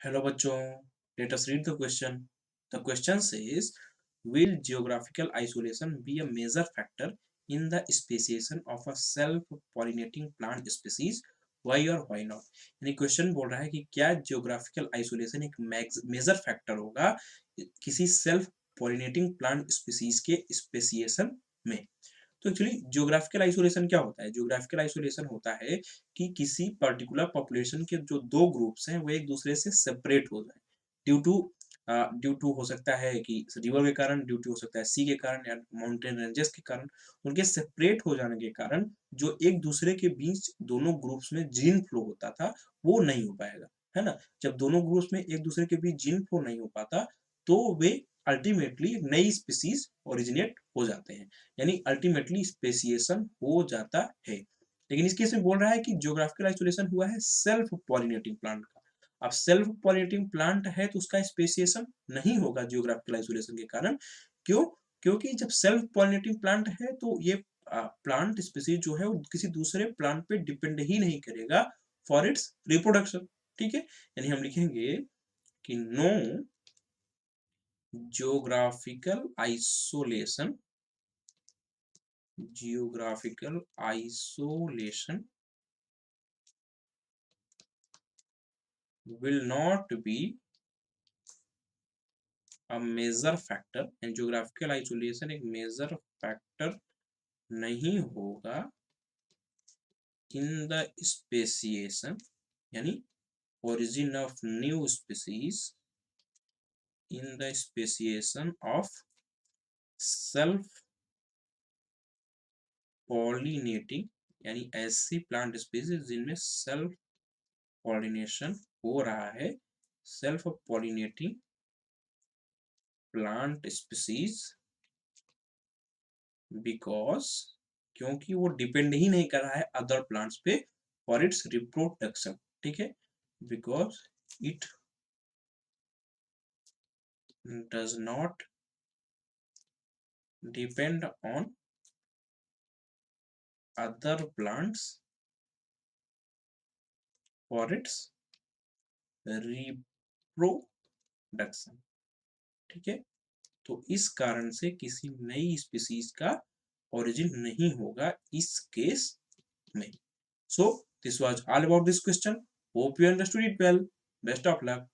Hello bachon, let us read the question. The question says, will geographical isolation be a major factor in the speciation of a self-pollinating plant species? Why or why not? यानी question बोल रहा है कि क्या geographical isolation एक major factor होगा किसी self pollinating plant species के स्पेसिएशन में। तो एक्चुअली जियोग्राफिकल आइसोलेशन क्या होता है? जियोग्राफिकल आइसोलेशन होता है कि किसी पर्टिकुलर पॉपुलेशन के जो दो ग्रुप्स हैं वो एक दूसरे से सेपरेट हो जाए ड्यू टू ड्यू टू हो सकता है कि रिवर के कारण, ड्यू टू हो सकता है सी के कारण या माउंटेन रेंजेस के कारण। उनके सेपरेट हो जाने के कारण जो एक दूसरे के बीच दोनों ग्रुप्स में जीन फ्लो होता था वो नहीं हो पाएगा, है ना? जब दोनों ग्रुप्स में एक दूसरे के बीच जीन फ्लो नहीं हो पाता तो वे अल्टीमेटली एक नई स्पीसीज ओरिजिनेट हो जाते हैं, यानी अल्टीमेटली स्पेसिएशन हो जाता है। लेकिन इस केस में बोल रहा है कि जियोग्राफिकल आइसोलेशन हुआ है सेल्फ पॉलिनेटिंग प्लांट का। अब सेल्फ पॉलिनेटिंग प्लांट है तो उसका स्पेसिएशन नहीं होगा जियोग्राफिकल आइसोलेशन के कारण। क्यों? क्योंकि जब सेल्फ पॉलिनेटिंग प्लांट है तो ये प्लांट स्पीसीज जो है वो किसी दूसरे प्लांट पे डिपेंड ही नहीं करेगा फॉर इट्स रिप्रोडक्शन। ठीक है, यानी हम लिखेंगे कि no geographical isolation, geographical isolation will not be a major factor and geographical isolation एक major factor नहीं होगा in the speciation, यानी origin of new species in the speciation of self pollinating, यानी ऐसी प्लांट स्पीसीज जिनमें self pollination हो रहा है, self pollinating plant species, because क्योंकि वो डिपेंड ही नहीं कर रहा है अदर प्लांट्स पे फॉर इट्स रिप्रोडक्शन। ठीक है, because it does not depend on other plants for its reproduction. ठीक है, तो इस कारण से किसी नई स्पीसीज का ओरिजिन नहीं होगा इस केस में। So this was all about this question, hope you understood it well, best of luck.